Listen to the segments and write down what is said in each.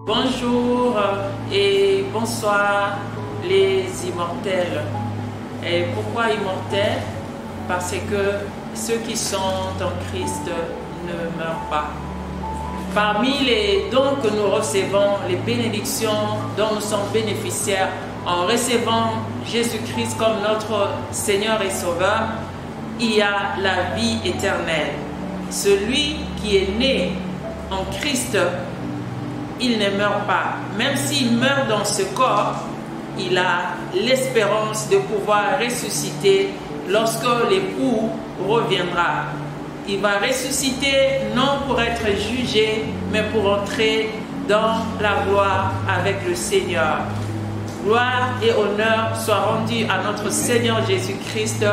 Bonjour et bonsoir les immortels. Et pourquoi immortels? Parce que ceux qui sont en Christ ne meurent pas. Parmi les dons que nous recevons, les bénédictions dont nous sommes bénéficiaires en recevant Jésus-Christ comme notre Seigneur et Sauveur, il y a la vie éternelle. Celui qui est né en Christ, il ne meurt pas. Même s'il meurt dans ce corps, il a l'espérance de pouvoir ressusciter lorsque l'époux reviendra. Il va ressusciter non pour être jugé, mais pour entrer dans la gloire avec le Seigneur. Gloire et honneur soient rendus à notre Seigneur Jésus-Christ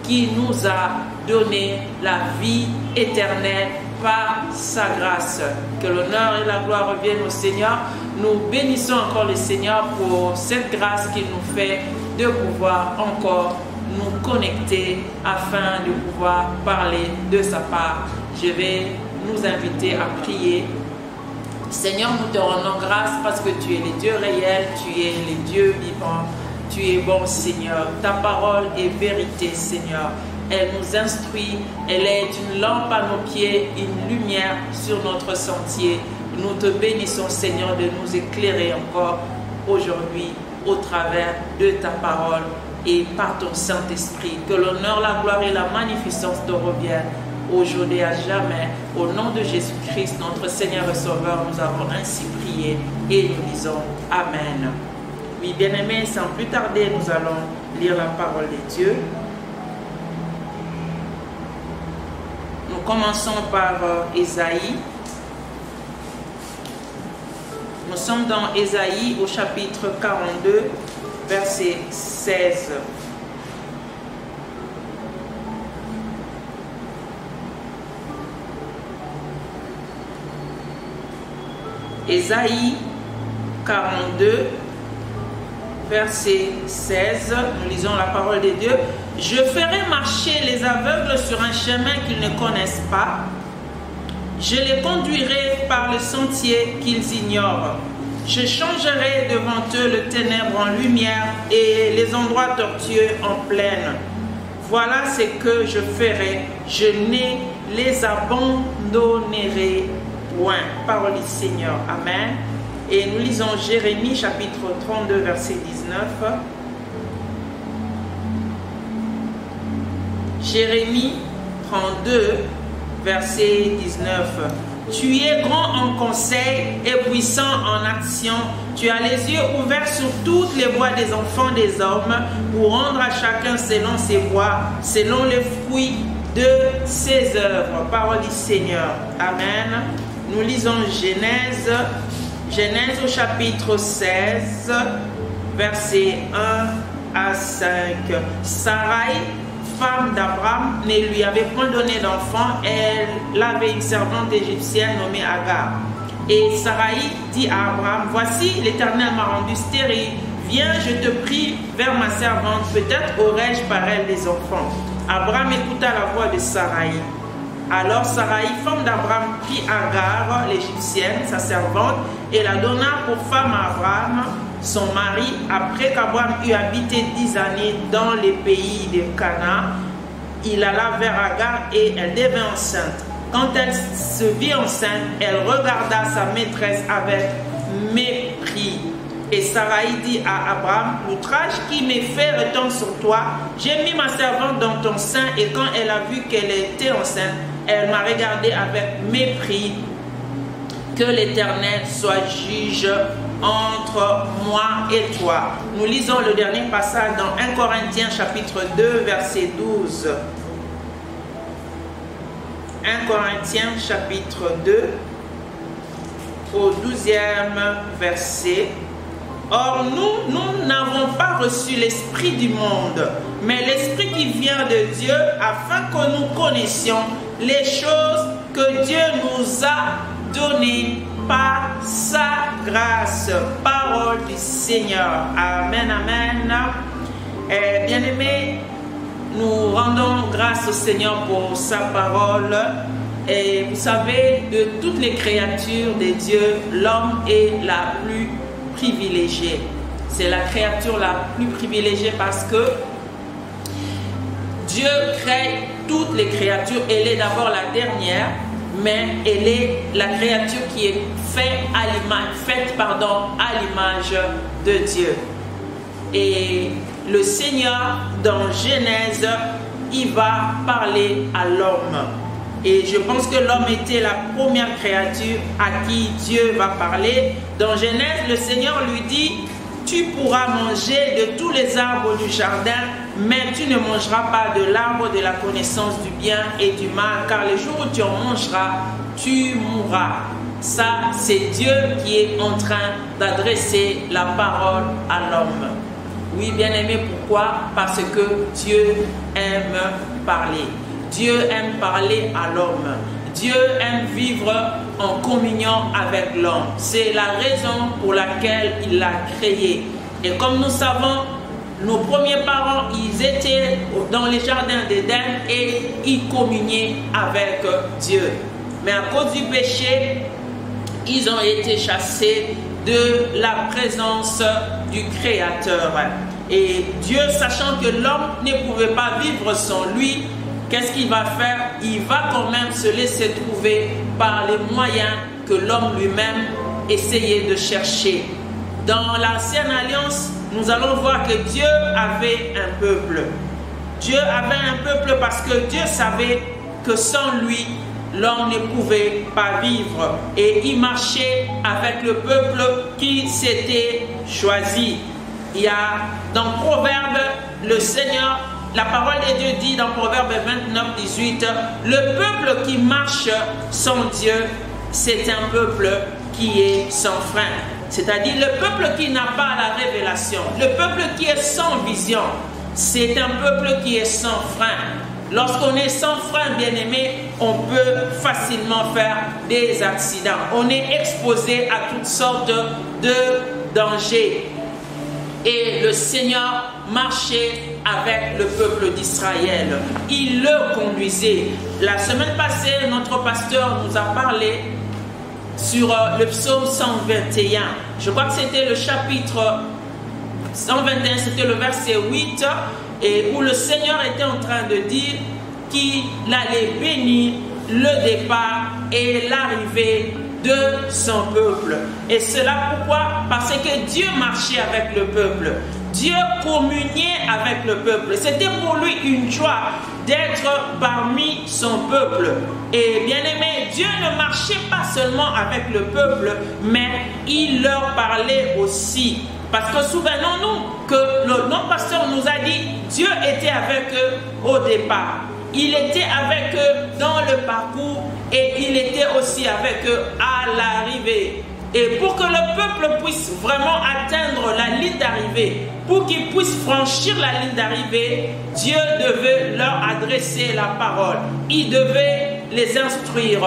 qui nous a donné la vie éternelle par sa grâce. Que l'honneur et la gloire reviennent au Seigneur. Nous bénissons encore le Seigneur pour cette grâce qu'il nous fait de pouvoir encore nous connecter afin de pouvoir parler de sa part. Je vais nous inviter à prier. Seigneur, nous te rendons grâce parce que tu es le Dieu réel, tu es le Dieu vivant, tu es bon Seigneur. Ta parole est vérité Seigneur. Elle nous instruit, elle est une lampe à nos pieds, une lumière sur notre sentier. Nous te bénissons Seigneur de nous éclairer encore aujourd'hui au travers de ta parole et par ton Saint-Esprit. Que l'honneur, la gloire et la magnificence te reviennent aujourd'hui à jamais. Au nom de Jésus-Christ, notre Seigneur et Sauveur, nous avons ainsi prié et nous disons Amen. Oui, bien-aimés, sans plus tarder, nous allons lire la parole de Dieu. Nous commençons par Ésaïe. Nous sommes dans Ésaïe au chapitre 42, verset 16. Ésaïe 42, verset 16, nous lisons la parole de Dieu. « Je ferai marcher les aveugles sur un chemin qu'ils ne connaissent pas. Je les conduirai par le sentier qu'ils ignorent. Je changerai devant eux le ténèbre en lumière et les endroits tortueux en plaine. Voilà ce que je ferai. Je ne les abandonnerai point. » Parole du Seigneur. Amen. Et nous lisons Jérémie chapitre 32 verset 19. Jérémie 32 verset 19. Tu es grand en conseil et puissant en action. Tu as les yeux ouverts sur toutes les voies des enfants des hommes pour rendre à chacun selon ses voies, selon les fruits de ses œuvres. Parole du Seigneur. Amen. Nous lisons Genèse au chapitre 16, versets 1 à 5. Sarai, femme d'Abraham, ne lui avait point donné d'enfant. Elle avait une servante égyptienne nommée Agar. Et Sarai dit à Abraham, « Voici, l'Éternel m'a rendu stérile. Viens, je te prie, vers ma servante. Peut-être aurai-je par elle des enfants. » Abraham écouta la voix de Sarai. Alors Sarai, femme d'Abraham, prit Agar, l'Égyptienne, sa servante, et la donna pour femme à Abraham, son mari, après qu'Abraham eut habité 10 années dans les pays de Canaan. Il alla vers Agar et elle devint enceinte. Quand elle se vit enceinte, elle regarda sa maîtresse avec mépris. Et Sarai dit à Abraham, « L'outrage qui m'est fait retombe sur toi. J'ai mis ma servante dans ton sein et quand elle a vu qu'elle était enceinte, elle m'a regardé avec mépris. Que l'Éternel soit juge entre moi et toi. » Nous lisons le dernier passage dans 1 Corinthiens chapitre 2 verset 12. 1 Corinthiens chapitre 2 au 12e verset. « Or nous n'avons pas reçu l'esprit du monde, mais l'esprit qui vient de Dieu, afin que nous connaissions les choses que Dieu nous a données par sa grâce. » Parole du Seigneur. Amen, amen. Bien-aimés, nous rendons grâce au Seigneur pour sa parole. Et vous savez, de toutes les créatures de Dieu, l'homme est la plus privilégiée. C'est la créature la plus privilégiée parce que Dieu crée toutes les créatures. Elle est d'abord la dernière, mais elle est la créature qui est faite à l'image de Dieu. Et le Seigneur, dans Genèse, il va parler à l'homme. Et je pense que l'homme était la première créature à qui Dieu va parler. Dans Genèse, le Seigneur lui dit: tu pourras manger de tous les arbres du jardin, mais tu ne mangeras pas de l'arbre de la connaissance du bien et du mal, car le jour où tu en mangeras, tu mourras. Ça, c'est Dieu qui est en train d'adresser la parole à l'homme. Oui, bien-aimé, pourquoi? Parce que Dieu aime parler. Dieu aime parler à l'homme. Dieu aime vivre en communion avec l'homme. C'est la raison pour laquelle il l'a créé. Et comme nous savons, nos premiers parents, ils étaient dans les jardins d'Éden et ils communiaient avec Dieu. Mais à cause du péché, ils ont été chassés de la présence du Créateur. Et Dieu, sachant que l'homme ne pouvait pas vivre sans lui, qu'est-ce qu'il va faire? Il va quand même se laisser trouver par les moyens que l'homme lui-même essayait de chercher. Dans l'Ancienne Alliance, nous allons voir que Dieu avait un peuple. Dieu avait un peuple parce que Dieu savait que sans lui, l'homme ne pouvait pas vivre. Et il marchait avec le peuple qui s'était choisi. Il y a dans Proverbe, le Seigneur, la parole de Dieu dit dans Proverbe 29, 18, le peuple qui marche sans Dieu, c'est un peuple qui est sans frein. C'est-à-dire le peuple qui n'a pas la révélation, le peuple qui est sans vision, c'est un peuple qui est sans frein. Lorsqu'on est sans frein, bien-aimé, on peut facilement faire des accidents. On est exposé à toutes sortes de dangers. Et le Seigneur marchait avec le peuple d'Israël. Il le conduisait. La semaine passée, notre pasteur nous a parlé sur le psaume 121. Je crois que c'était le chapitre 121, c'était le verset 8, et où le Seigneur était en train de dire qu'il allait bénir le départ et l'arrivée de son peuple. Et cela pourquoi? Parce que Dieu marchait avec le peuple. Dieu communiait avec le peuple. C'était pour lui une joie d'être parmi son peuple. Et bien aimé, Dieu ne marchait pas seulement avec le peuple, mais il leur parlait aussi. Parce que souvenons-nous que notre pasteur nous a dit, Dieu était avec eux au départ. Il était avec eux dans le parcours et il était aussi avec eux à l'arrivée. Et pour que le peuple puisse vraiment atteindre la ligne d'arrivée, pour qu'ils puissent franchir la ligne d'arrivée, Dieu devait leur adresser la parole. Il devait les instruire.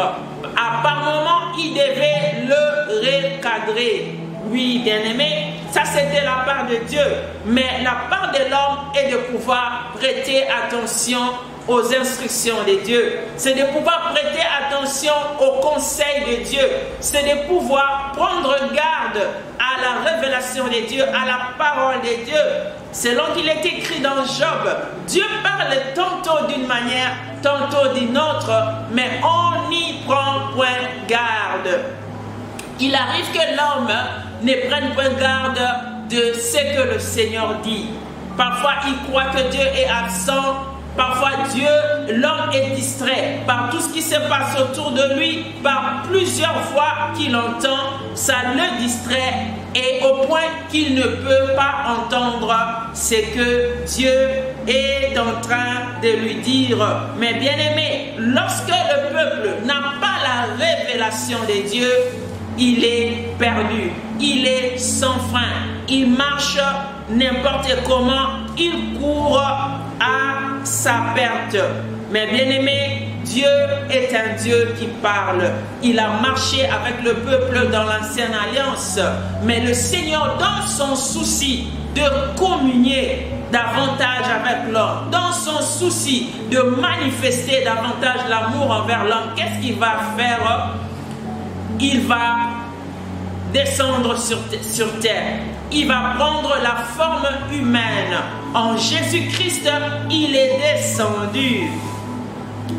Par moments, il devait le recadrer. Oui, bien-aimé, ça c'était la part de Dieu. Mais la part de l'homme est de pouvoir prêter attention aux instructions de Dieu. C'est de pouvoir prêter attention aux conseils de Dieu. C'est de pouvoir prendre garde à la révélation de Dieu, à la parole de Dieu. Selon qu'il est écrit dans Job, Dieu parle tantôt d'une manière, tantôt d'une autre, mais on n'y prend point garde. Il arrive que l'homme ne prenne point garde de ce que le Seigneur dit. Parfois, il croit que Dieu est absent. Parfois, l'homme est distrait par tout ce qui se passe autour de lui, par plusieurs voix qu'il entend, ça le distrait et au point qu'il ne peut pas entendre ce que Dieu est en train de lui dire. Mais bien aimé, lorsque le peuple n'a pas la révélation de Dieu, il est perdu, il est sans frein, il marche n'importe comment, il court à sa perte. Mais bien aimé, Dieu est un Dieu qui parle. Il a marché avec le peuple dans l'Ancienne Alliance. Mais le Seigneur, dans son souci de communier davantage avec l'homme, dans son souci de manifester davantage l'amour envers l'homme, qu'est-ce qu'il va faire? Il va descendre sur terre. Il va prendre la forme humaine. En Jésus-Christ, il est descendu.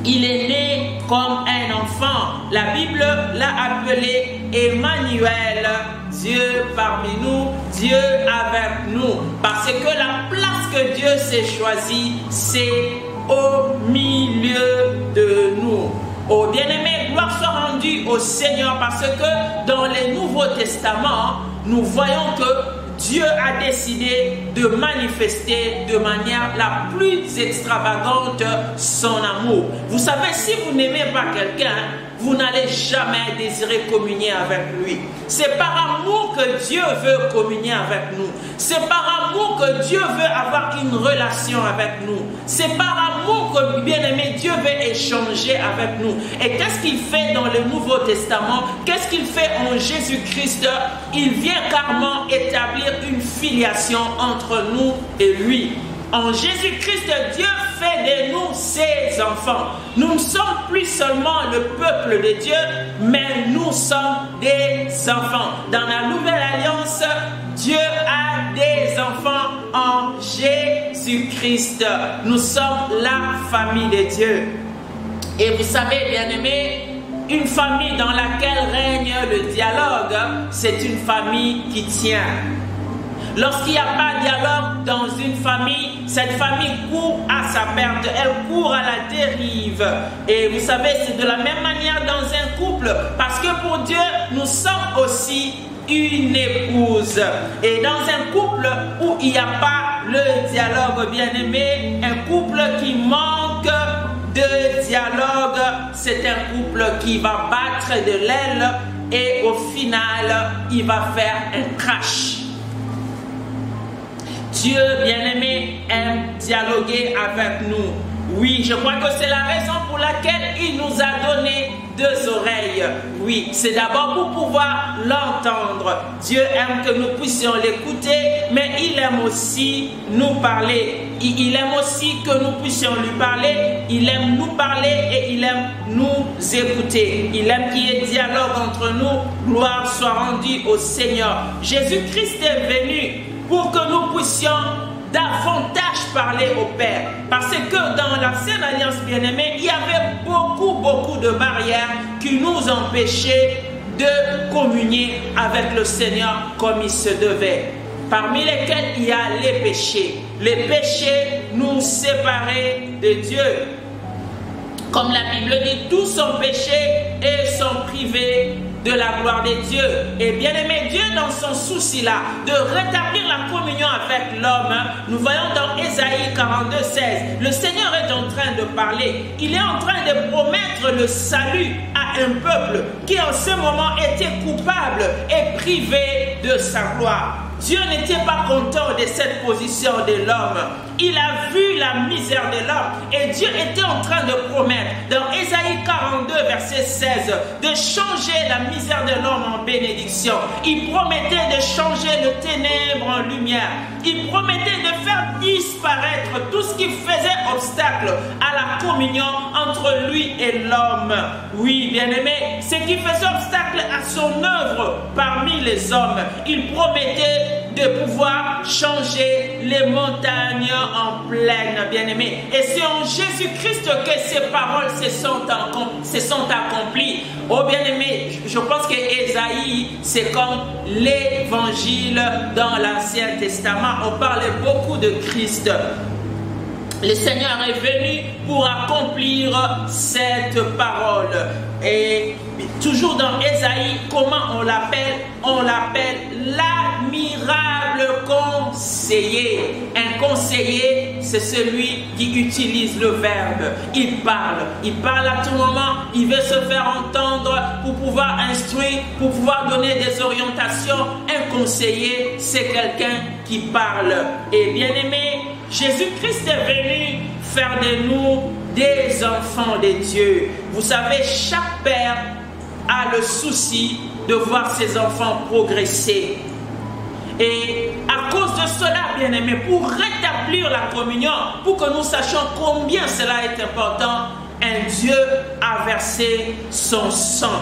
Il est né comme un enfant. La Bible l'a appelé Emmanuel, Dieu parmi nous, Dieu avec nous. Parce que la place que Dieu s'est choisie, c'est au milieu de nous. Oh bien-aimé, gloire soit rendue au Seigneur, parce que dans les Nouveaux Testaments, nous voyons que Dieu a décidé de manifester de manière la plus extravagante son amour. Vous savez, si vous n'aimez pas quelqu'un, vous n'allez jamais désirer communier avec lui. C'est par amour que Dieu veut communier avec nous. C'est par amour que Dieu veut avoir une relation avec nous. C'est par amour que, bien-aimé, Dieu veut échanger avec nous. Et qu'est-ce qu'il fait dans le Nouveau Testament? Qu'est-ce qu'il fait en Jésus-Christ? Il vient carrément établir une filiation entre nous et lui. En Jésus-Christ, Dieu fait de nous ses enfants. Nous ne sommes plus seulement le peuple de Dieu, mais nous sommes des enfants. Dans la Nouvelle Alliance, Dieu a des enfants en Jésus-Christ. Nous sommes la famille de Dieu. Et vous savez, bien-aimés, une famille dans laquelle règne le dialogue, c'est une famille qui tient. Lorsqu'il n'y a pas de dialogue dans une famille, cette famille court à sa perte, elle court à la dérive. Et vous savez, c'est de la même manière dans un couple, parce que pour Dieu, nous sommes aussi une épouse. Et dans un couple où il n'y a pas le dialogue, bien-aimé, un couple qui manque de dialogue, c'est un couple qui va battre de l'aile et au final, il va faire un crash. Dieu, bien-aimé, aime dialoguer avec nous. Oui, je crois que c'est la raison pour laquelle il nous a donné deux oreilles. Oui, c'est d'abord pour pouvoir l'entendre. Dieu aime que nous puissions l'écouter, mais il aime aussi nous parler. Il aime aussi que nous puissions lui parler. Il aime nous parler et il aime nous écouter. Il aime qu'il y ait dialogue entre nous. Gloire soit rendue au Seigneur. Jésus-Christ est venu pour que nous puissions davantage parler au Père. Parce que dans l'ancienne alliance bien-aimée, il y avait beaucoup de barrières qui nous empêchaient de communier avec le Seigneur comme il se devait. Parmi lesquels il y a les péchés. Les péchés nous séparaient de Dieu. Comme la Bible dit, tous sont péchés et sont privés de la gloire de Dieu. Et bien aimé, Dieu dans son souci là de rétablir la communion avec l'homme, nous voyons dans Ésaïe 42, 16, le Seigneur est en train de parler. Il est en train de promettre le salut à un peuple qui en ce moment était coupable et privé de sa gloire. Dieu n'était pas content de cette position de l'homme. Il a vu la misère de l'homme et Dieu était en train de promettre dans Ésaïe 42 verset 16 de changer la misère de l'homme en bénédiction. Il promettait de changer le ténèbre en lumière. Il promettait de faire disparaître tout ce qui faisait obstacle à la communion entre lui et l'homme. Oui, bien-aimé, ce qui faisait obstacle à son œuvre parmi les hommes. Il promettait de pouvoir changer les montagnes en plaine, bien-aimés. Et c'est en Jésus-Christ que ces paroles se sont accomplies. Oh bien-aimés, je pense que Ésaïe, c'est comme l'évangile dans l'Ancien Testament. On parlait beaucoup de Christ. Le Seigneur est venu pour accomplir cette parole. Et toujours dans Ésaïe, comment on l'appelle? On l'appelle l'admirable conseiller. Un conseiller, c'est celui qui utilise le verbe. Il parle à tout moment, il veut se faire entendre pour pouvoir instruire, pour pouvoir donner des orientations. Un conseiller, c'est quelqu'un qui parle. Et bien aimé, Jésus-Christ est venu faire de nous des enfants de Dieu. Vous savez, chaque père a le souci de voir ses enfants progresser. Et à cause cause de cela, bien-aimés, pour rétablir la communion, pour que nous sachions combien cela est important, un Dieu a versé son sang.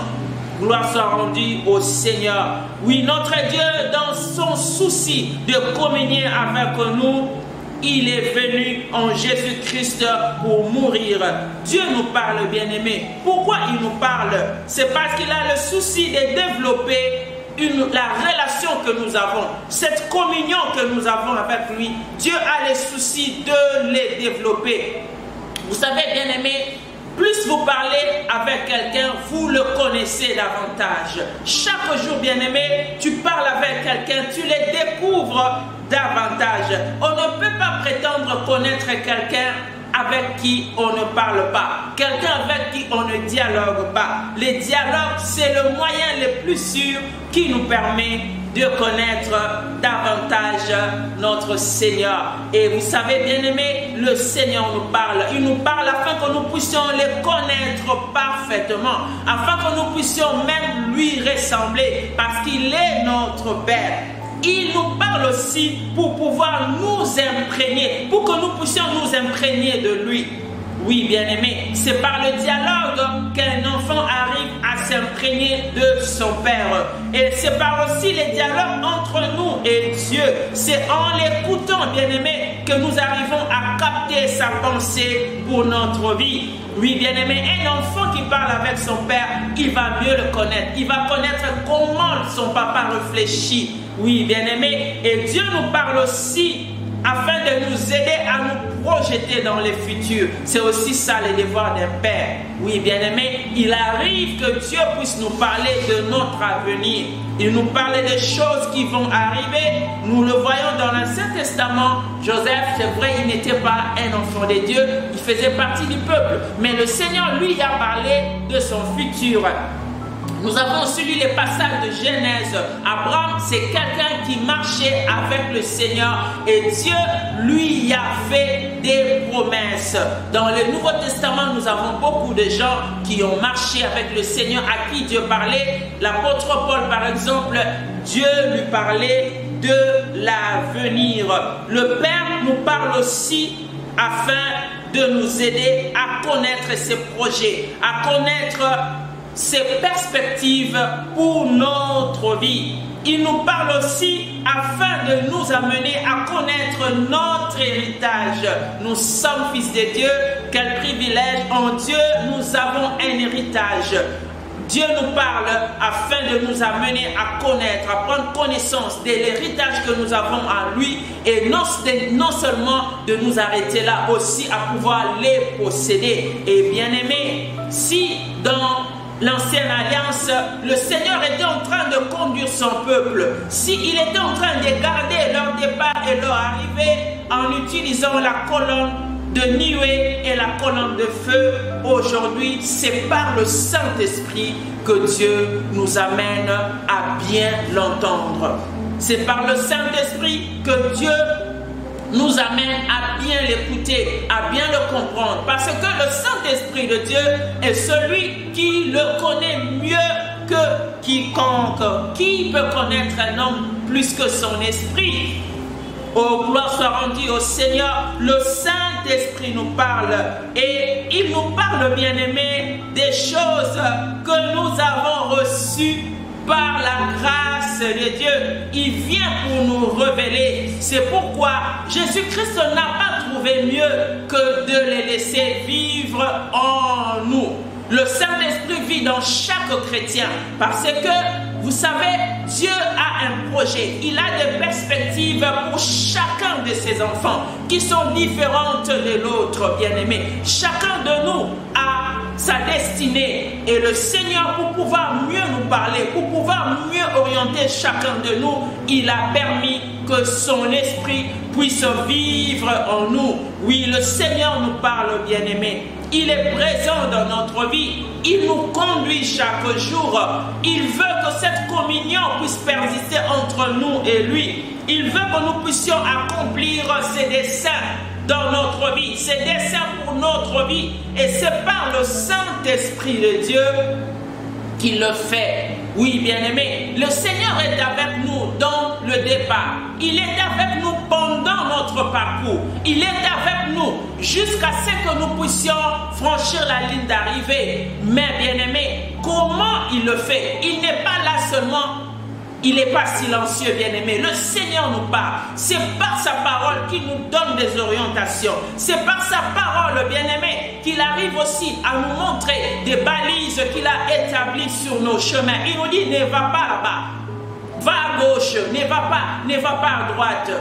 Gloire soit rendue au Seigneur. Oui, notre Dieu, dans son souci de communier avec nous, il est venu en Jésus-Christ pour mourir. Dieu nous parle, bien-aimés. Pourquoi il nous parle? C'est parce qu'il a le souci de développer la relation que nous avons, cette communion que nous avons avec lui. Dieu a le souci de les développer. Vous savez, bien-aimés, plus vous parlez avec quelqu'un, vous le connaissez davantage. Chaque jour, bien-aimé, tu parles avec quelqu'un, tu les découvres davantage. On ne peut pas prétendre connaître quelqu'un avec qui on ne parle pas, quelqu'un avec qui on ne dialogue pas. Les dialogues, c'est le moyen le plus sûr qui nous permet de connaître davantage notre Seigneur. Et vous savez, bien-aimés, le Seigneur nous parle. Il nous parle afin que nous puissions les connaître parfaitement, afin que nous puissions même lui ressembler, parce qu'il est notre Père. Il nous parle aussi pour pouvoir nous imprégner, pour que nous puissions nous imprégner de lui. Oui, bien-aimé, c'est par le dialogue qu'un enfant arrive à s'imprégner de son Père. Et c'est par aussi les dialogues entre nous et Dieu. C'est en l'écoutant, bien-aimé, que nous arrivons à capter sa pensée pour notre vie. Oui, bien-aimé, un enfant qui parle avec son Père, il va mieux le connaître. Il va connaître comment son papa réfléchit. Oui, bien-aimé, et Dieu nous parle aussi afin de nous aider à nous projeter dans le futur. C'est aussi ça le devoir d'un père. Oui, bien-aimé, il arrive que Dieu puisse nous parler de notre avenir. Il nous parle des choses qui vont arriver. Nous le voyons dans l'Ancien Testament. Joseph, c'est vrai, il n'était pas un enfant de Dieu, il faisait partie du peuple. Mais le Seigneur, lui, a parlé de son futur. Nous avons aussi lu les passages de Genèse. Abraham, c'est quelqu'un qui marchait avec le Seigneur et Dieu lui a fait des promesses. Dans le Nouveau Testament, nous avons beaucoup de gens qui ont marché avec le Seigneur, à qui Dieu parlait. L'apôtre Paul, par exemple, Dieu lui parlait de l'avenir. Le Père nous parle aussi afin de nous aider à connaître ses projets, à connaître ses perspectives pour notre vie. Il nous parle aussi afin de nous amener à connaître notre héritage. Nous sommes fils de Dieu. Quel privilège! En Dieu, nous avons un héritage. Dieu nous parle afin de nous amener à connaître, à prendre connaissance de l'héritage que nous avons en lui et non seulement de nous arrêter là, aussi à pouvoir les posséder. Et bien aimé, si dans l'Ancienne Alliance, le Seigneur était en train de conduire son peuple, s'il était en train de garder leur départ et leur arrivée en utilisant la colonne de nuée et la colonne de feu, aujourd'hui, c'est par le Saint-Esprit que Dieu nous amène à bien l'entendre. C'est par le Saint-Esprit que Dieu nous amène à bien l'écouter, à bien le comprendre. Parce que le Saint-Esprit de Dieu est celui qui le connaît mieux que quiconque. Qui peut connaître un homme plus que son esprit? Oh, gloire soit rendue au Seigneur. Le Saint-Esprit nous parle. Et il nous parle, bien-aimés, des choses que nous avons reçues par la grâce de Dieu. Il vient pour nous révéler. C'est pourquoi Jésus-Christ n'a pas trouvé mieux que de les laisser vivre en nous. Le Saint-Esprit vit dans chaque chrétien parce que, vous savez, Dieu a un projet. Il a des perspectives pour chacun de ses enfants qui sont différentes de l'autre, bien-aimé. Chacun de nous a sa destinée et le Seigneur, pour pouvoir mieux nous parler, pour pouvoir mieux orienter chacun de nous, il a permis que son esprit puisse vivre en nous. Oui, le Seigneur nous parle, bien-aimé. Il est présent dans notre vie. Il nous conduit chaque jour. Il veut que cette communion puisse persister entre nous et lui. Il veut que nous puissions accomplir ses desseins dans notre vie, ses desseins pour notre vie. Et c'est par le Saint-Esprit de Dieu qu'il le fait. Oui, bien-aimé, le Seigneur est avec nous dans le départ. Il est avec nous pendant notre parcours. Il est avec nous jusqu'à ce que nous puissions franchir la ligne d'arrivée. Mais bien-aimé, comment il le fait? Il n'est pas là seulement. Il n'est pas silencieux, bien-aimé. Le Seigneur nous parle. C'est par sa parole qu'il nous donne des orientations. C'est par sa parole, bien-aimé, qu'il arrive aussi à nous montrer des balises qu'il a établies sur nos chemins. Il nous dit, ne va pas là-bas. Va à gauche, ne va pas à droite.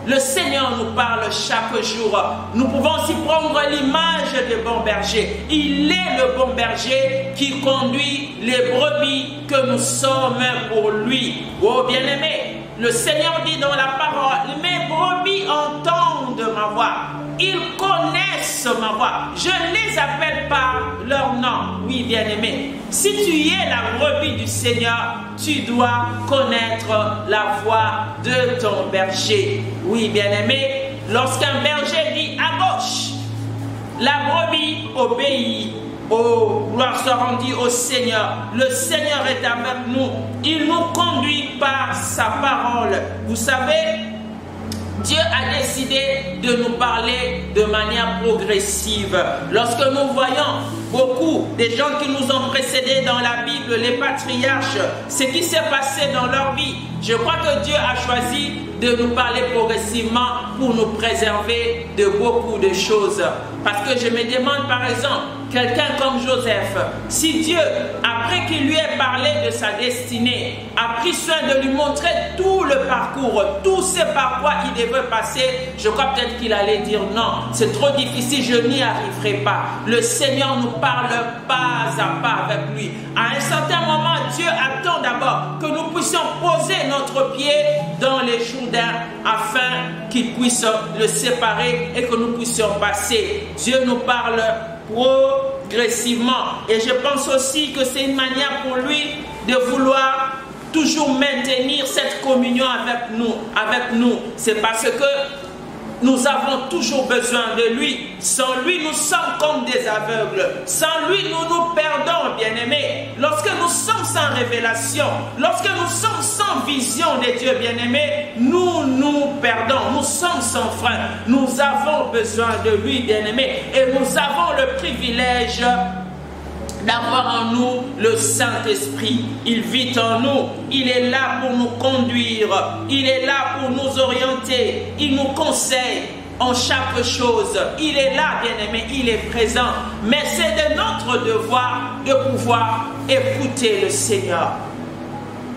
Le Seigneur nous parle chaque jour. Nous pouvons aussi prendre l'image du bon berger. Il est le bon berger qui conduit les brebis que nous sommes pour lui. Oh bien-aimé, le Seigneur dit dans la parole, mes brebis entendent ma voix. Ils connaissent ma voix. Je ne les appelle par leur nom. Oui, bien-aimé. Si tu es la brebis du Seigneur, tu dois connaître la voix de ton berger. Oui, bien-aimé. Lorsqu'un berger dit à gauche, la brebis obéit. Oh, gloire soit rendue au Seigneur. Le Seigneur est avec nous. Il nous conduit par sa parole. Vous savez, Dieu a décidé de nous parler de manière progressive. Lorsque nous voyons beaucoup des gens qui nous ont précédés dans la Bible, les patriarches, ce qui s'est passé dans leur vie, je crois que Dieu a choisi de nous parler progressivement pour nous préserver de beaucoup de choses. Parce que je me demande par exemple, quelqu'un comme Joseph, si Dieu, après qu'il lui ait parlé de sa destinée, a pris soin de lui montrer tout le parcours, tout ce par quoi il devait passer, je crois peut-être qu'il allait dire non, c'est trop difficile, je n'y arriverai pas. Le Seigneur nous parle pas à pas avec lui. À un certain moment, Dieu attend d'abord que nous puissions poser notre pied dans les Jourdains afin qu'il puisse le séparer et que nous puissions passer. Dieu nous parle progressivement. Et je pense aussi que c'est une manière pour lui de vouloir toujours maintenir cette communion avec nous. C'est parce que nous avons toujours besoin de lui. Sans lui, nous sommes comme des aveugles. Sans lui, nous nous perdons, bien-aimés. Lorsque nous sommes sans révélation, lorsque nous sommes sans vision de Dieu, bien-aimés, nous nous perdons. Nous sommes sans frein. Nous avons besoin de lui, bien-aimés. Et nous avons le privilège d'avoir en nous le Saint-Esprit. Il vit en nous. Il est là pour nous conduire. Il est là pour nous orienter. Il nous conseille en chaque chose. Il est là, bien-aimé. Il est présent. Mais c'est de notre devoir de pouvoir écouter le Seigneur.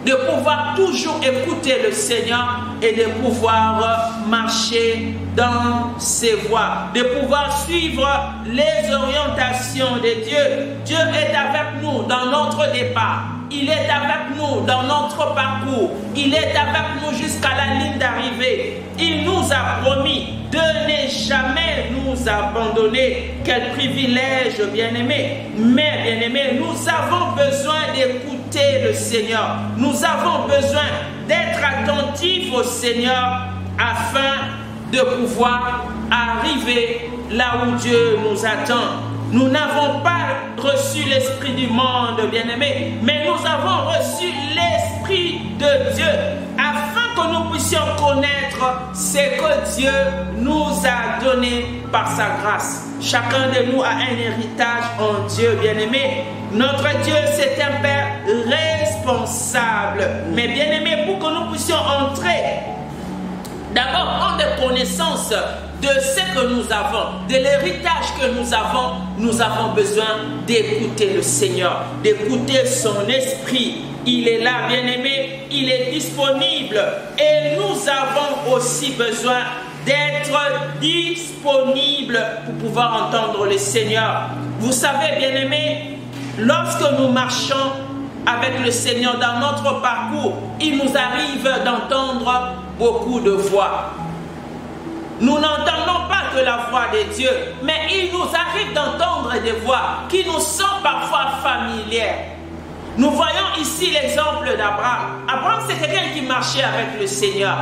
De pouvoir toujours écouter le Seigneur et de pouvoir marcher dans ses voies, de pouvoir suivre les orientations de Dieu. Dieu est avec nous dans notre départ. Il est avec nous dans notre parcours. Il est avec nous jusqu'à la ligne d'arrivée. Il nous a promis de ne jamais nous abandonner. Quel privilège, bien-aimé. Mais, bien-aimé, nous avons besoin d'écouter le Seigneur. Nous avons besoin d'être attentifs au Seigneur afin de pouvoir arriver là où Dieu nous attend. Nous n'avons pas reçu l'esprit du monde, bien-aimé, mais nous avons reçu l'esprit de Dieu afin que nous puissions connaître ce que Dieu nous a donné par sa grâce. Chacun de nous a un héritage en Dieu, bien-aimé. Notre Dieu, c'est un Père responsable. Mais bien-aimé, pour que nous puissions entrer, d'abord prendre connaissance de ce que nous avons, de l'héritage que nous avons besoin d'écouter le Seigneur, d'écouter son esprit. Il est là, bien-aimé, il est disponible et nous avons aussi besoin d'être disponibles pour pouvoir entendre le Seigneur. Vous savez, bien-aimé, lorsque nous marchons avec le Seigneur dans notre parcours, il nous arrive d'entendre beaucoup de voix. Nous n'entendons pas que la voix de Dieu, mais il nous arrive d'entendre des voix qui nous sont parfois familières. Nous voyons ici l'exemple d'Abraham. Abraham, c'est quelqu'un qui marchait avec le Seigneur.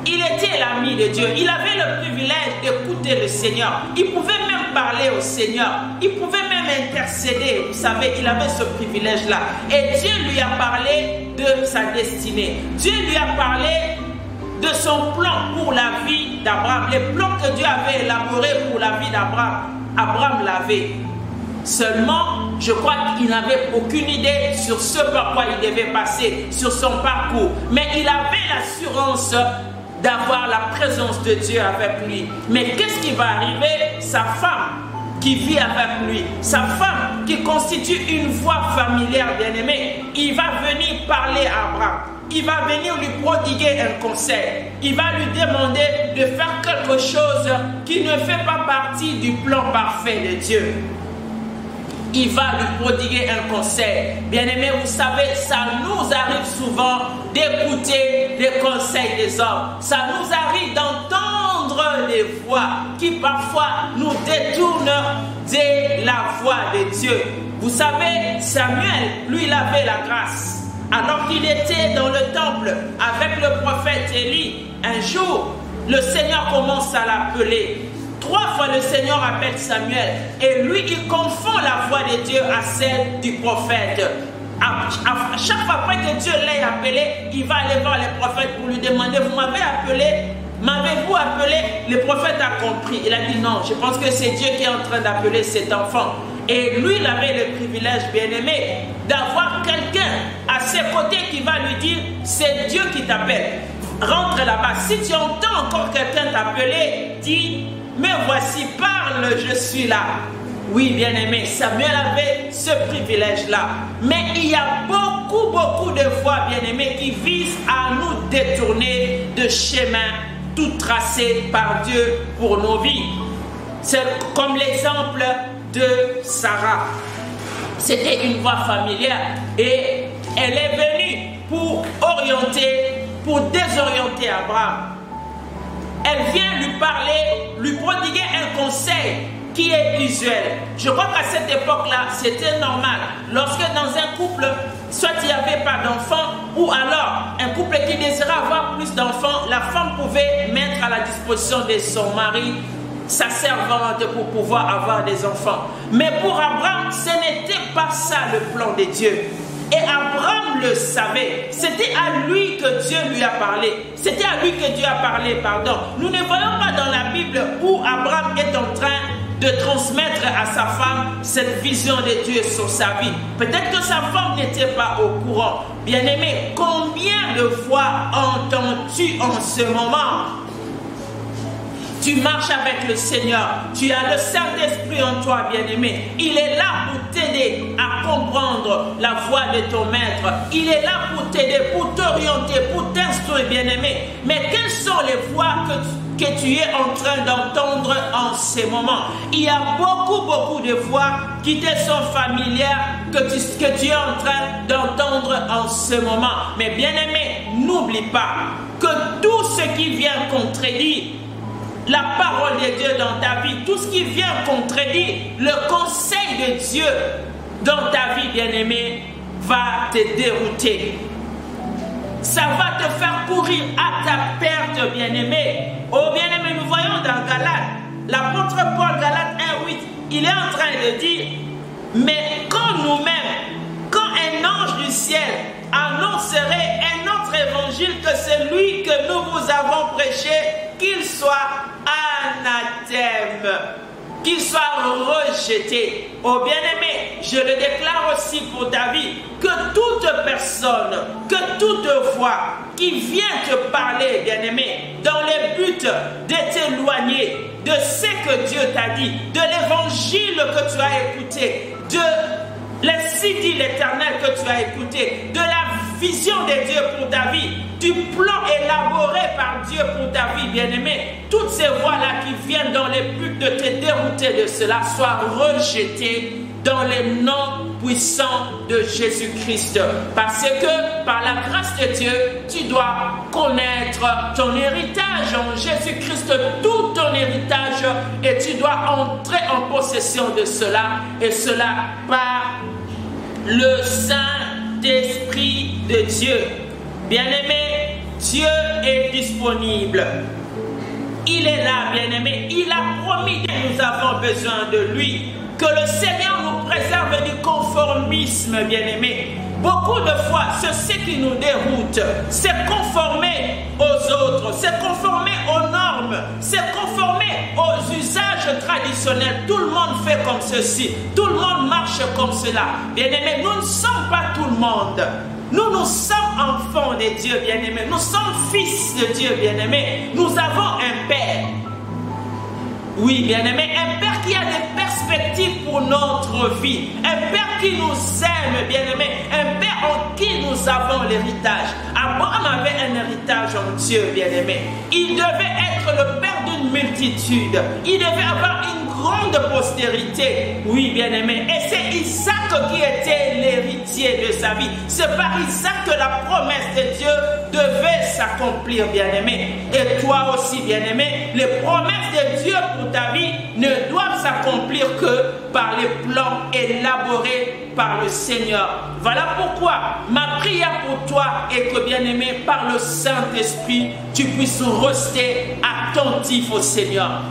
Il était l'ami de Dieu. Il avait le privilège d'écouter le Seigneur. Il pouvait même parler au Seigneur. Il pouvait même intercéder. Vous savez, il avait ce privilège-là. Et Dieu lui a parlé de sa destinée. Dieu lui a parlé de son plan pour la vie d'Abraham. Les plans que Dieu avait élaborés pour la vie d'Abraham, Abraham l'avait. Seulement, je crois qu'il n'avait aucune idée sur ce par quoi il devait passer, sur son parcours. Mais il avait l'assurance d'avoir la présence de Dieu avec lui. Mais qu'est-ce qui va arriver? Sa femme qui vit avec lui, sa femme qui constitue une voix familière, bien-aimée, il va venir parler à Abraham. Il va venir lui prodiguer un conseil. Il va lui demander de faire quelque chose qui ne fait pas partie du plan parfait de Dieu. Il va lui prodiguer un conseil. Bien-aimés, vous savez, ça nous arrive souvent d'écouter les conseils des hommes. Ça nous arrive d'entendre des voix qui parfois nous détournent de la voix de Dieu. Vous savez, Samuel, lui, il avait la grâce. Alors qu'il était dans le temple avec le prophète Élie, un jour, le Seigneur commence à l'appeler. 3 fois le Seigneur appelle Samuel et lui il confond la voix de Dieu à celle du prophète. À chaque fois après que Dieu l'ait appelé, il va aller voir les prophètes pour lui demander: vous m'avez appelé? M'avez-vous appelé? Le prophète a compris. Il a dit: non, je pense que c'est Dieu qui est en train d'appeler cet enfant. Et lui, il avait le privilège, bien-aimé, d'avoir quelqu'un à ses côtés qui va lui dire: c'est Dieu qui t'appelle. Rentre là-bas. Si tu entends encore quelqu'un t'appeler, dis: mais voici, parle, je suis là. Oui, bien-aimé, Samuel avait ce privilège-là. Mais il y a beaucoup de voies, bien-aimés, qui visent à nous détourner de chemins tout tracés par Dieu pour nos vies. C'est comme l'exemple de Sarah. C'était une voie familière et elle est venue pour désorienter Abraham. Elle vient lui parler, lui prodiguer un conseil qui est usuel. Je crois qu'à cette époque-là, c'était normal. Lorsque dans un couple, soit il n'y avait pas d'enfants, ou alors un couple qui désirait avoir plus d'enfants, la femme pouvait mettre à la disposition de son mari sa servante pour pouvoir avoir des enfants. Mais pour Abraham, ce n'était pas ça le plan de Dieu. Et Abraham le savait. C'était à lui que Dieu lui a parlé. C'était à lui que Dieu a parlé, pardon. Nous ne voyons pas dans la Bible où Abraham est en train de transmettre à sa femme cette vision de Dieu sur sa vie. Peut-être que sa femme n'était pas au courant. Bien-aimé, combien de fois entends-tu en ce moment? Tu marches avec le Seigneur. Tu as le Saint-Esprit en toi, bien-aimé. Il est là pour t'aider à comprendre la voix de ton maître. Il est là pour t'aider, pour t'orienter, pour t'instruire, bien-aimé. Mais quelles sont les voix que tu es en train d'entendre en ces moments? Il y a beaucoup de voix qui te sont familières, que tu es en train d'entendre en ce moment. Mais bien-aimé, n'oublie pas que tout ce qui vient contredire la parole de Dieu dans ta vie, tout ce qui vient contredire le conseil de Dieu dans ta vie, bien-aimé, va te dérouter. Ça va te faire courir à ta perte, bien-aimé. Oh, bien-aimé, nous voyons dans Galates, l'apôtre Paul, Galates 1:8, il est en train de dire: mais quand nous-mêmes, quand un ange du ciel annoncerait un autre évangile que celui que nous vous avons prêché, qu'il soit anathème, qu'il soit rejeté. Oh bien-aimé, je le déclare aussi pour ta vie, que toute personne, que toute voix qui vient te parler, bien-aimé, dans le but de t'éloigner de ce que Dieu t'a dit, de l'évangile que tu as écouté, de l'ainsi dit l'Éternel que tu as écouté, de la vision de Dieu pour ta vie, du plan élaboré par Dieu pour ta vie, bien-aimé, toutes ces voix-là qui viennent dans le but de te dérouter de cela soient rejetées dans le nom puissant de Jésus-Christ. Parce que par la grâce de Dieu, tu dois connaître ton héritage en Jésus-Christ, tout ton héritage, et tu dois entrer en possession de cela, et cela par le Saint-Esprit de Dieu. Bien-aimé, Dieu est disponible. Il est là, bien-aimé. Il a promis que nous avons besoin de lui. Que le Seigneur nous préserve du conformisme, bien-aimé. Beaucoup de fois, c'est ce qui nous déroute. C'est conformer aux autres, c'est conformer aux normes, c'est conformer aux usages traditionnels. Tout le monde fait comme ceci, tout le monde marche comme cela. Bien-aimé, nous ne sommes pas tout le monde. Nous sommes enfants de Dieu, bien-aimé. Nous sommes fils de Dieu, bien-aimé. Nous avons un Père. Oui, bien-aimé, un Père qui a des perspectives pour notre vie. Un Père qui nous aime, bien-aimé. Un Père en qui nous avons l'héritage. Abraham avait un héritage en Dieu, bien-aimé. Il devait être le Père d'une multitude. Il devait avoir une grande postérité. Oui, bien-aimé. Et c'est Isaac qui était l'héritier de sa vie. C'est par Isaac que la promesse de Dieu devait s'accomplir, bien-aimé. Et toi aussi, bien-aimé, les promesses de Dieu pour ta vie ne doivent s'accomplir que par les plans élaborés par le Seigneur. Voilà pourquoi ma prière pour toi est que, bien-aimé, par le Saint-Esprit, tu puisses rester attentif au Seigneur.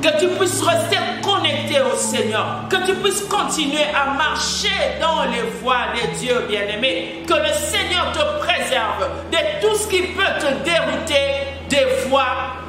Que tu puisses rester connecté au Seigneur. Que tu puisses continuer à marcher dans les voies de Dieu, bien-aimé. Que le Seigneur te préserve de tout ce qui peut te dérouter des voies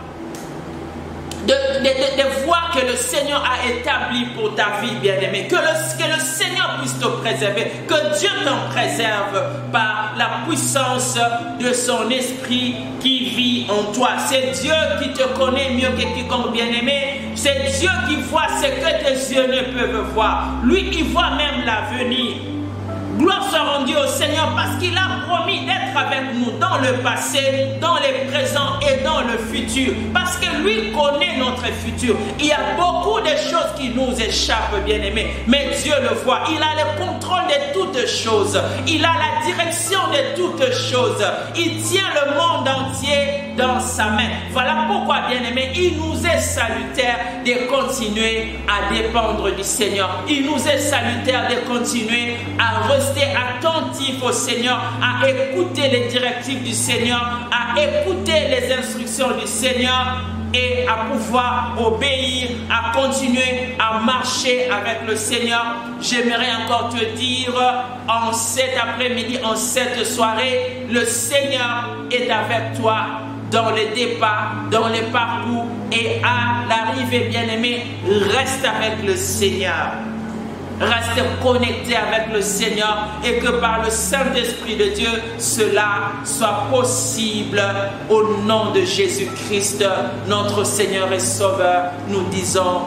des voies que le Seigneur a établies pour ta vie, bien-aimé. Que le Seigneur puisse te préserver. Que Dieu t'en préserve par la puissance de son esprit qui vit en toi. C'est Dieu qui te connaît mieux que quiconque, bien-aimé. C'est Dieu qui voit ce que tes yeux ne peuvent voir. Lui, il voit même l'avenir. Gloire soit rendue au Seigneur parce qu'il a promis d'être avec nous dans le passé, dans le présent et dans le futur. Parce que lui connaît notre futur. Il y a beaucoup de choses qui nous échappent, bien-aimés. Mais Dieu le voit. Il a le contrôle de toutes choses. Il a la direction de toutes choses. Il tient le monde entier dans sa main. Voilà pourquoi, bien-aimés, il nous est salutaire de continuer à dépendre du Seigneur. Il nous est salutaire de continuer à rester attentif au Seigneur, à écouter les directives du Seigneur, à écouter les instructions du Seigneur et à pouvoir obéir, à continuer à marcher avec le Seigneur. J'aimerais encore te dire, en cet après-midi, en cette soirée, le Seigneur est avec toi dans les départ, dans les parcours et à l'arrivée, bien-aimé. Reste avec le Seigneur. Reste connecté avec le Seigneur et que par le Saint-Esprit de Dieu, cela soit possible au nom de Jésus-Christ, notre Seigneur et Sauveur. Nous disons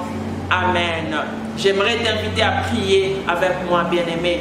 Amen. J'aimerais t'inviter à prier avec moi, bien-aimé.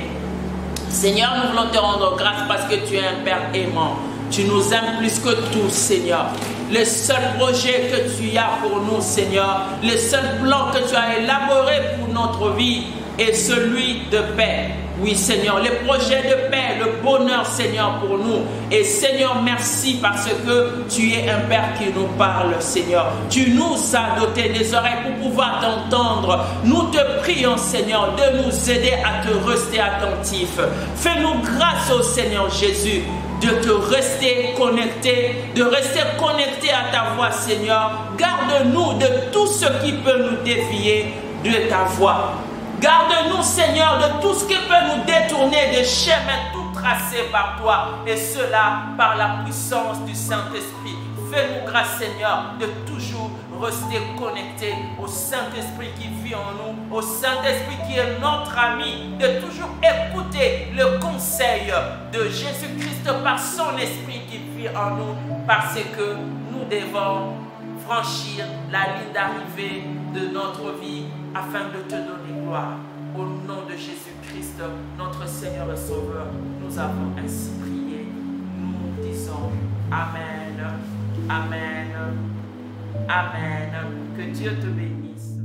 Seigneur, nous voulons te rendre grâce parce que tu es un Père aimant. Tu nous aimes plus que tout, Seigneur. Le seul projet que tu as pour nous, Seigneur, le seul plan que tu as élaboré pour notre vie est celui de paix. Oui, Seigneur, les projets de paix, le bonheur, Seigneur, pour nous. Et Seigneur, merci parce que tu es un Père qui nous parle, Seigneur. Tu nous as doté des oreilles pour pouvoir t'entendre. Nous te prions, Seigneur, de nous aider à te rester attentif. Fais-nous grâce au Seigneur Jésus de te rester connecté, de rester connecté à ta voix, Seigneur. Garde-nous de tout ce qui peut nous dévier de ta voix. Garde-nous, Seigneur, de tout ce qui peut nous détourner des chemins tout tracés par toi. Et cela par la puissance du Saint-Esprit. Fais-nous grâce, Seigneur, de toujours rester connecté au Saint-Esprit qui vit en nous, au Saint-Esprit qui est notre ami, de toujours écouter le conseil de Jésus-Christ par son Esprit qui vit en nous, parce que nous devons franchir la ligne d'arrivée de notre vie afin de te donner gloire. Au nom de Jésus-Christ, notre Seigneur et Sauveur, nous avons ainsi prié. Nous disons Amen, Amen, Amen. Que Dieu te bénisse.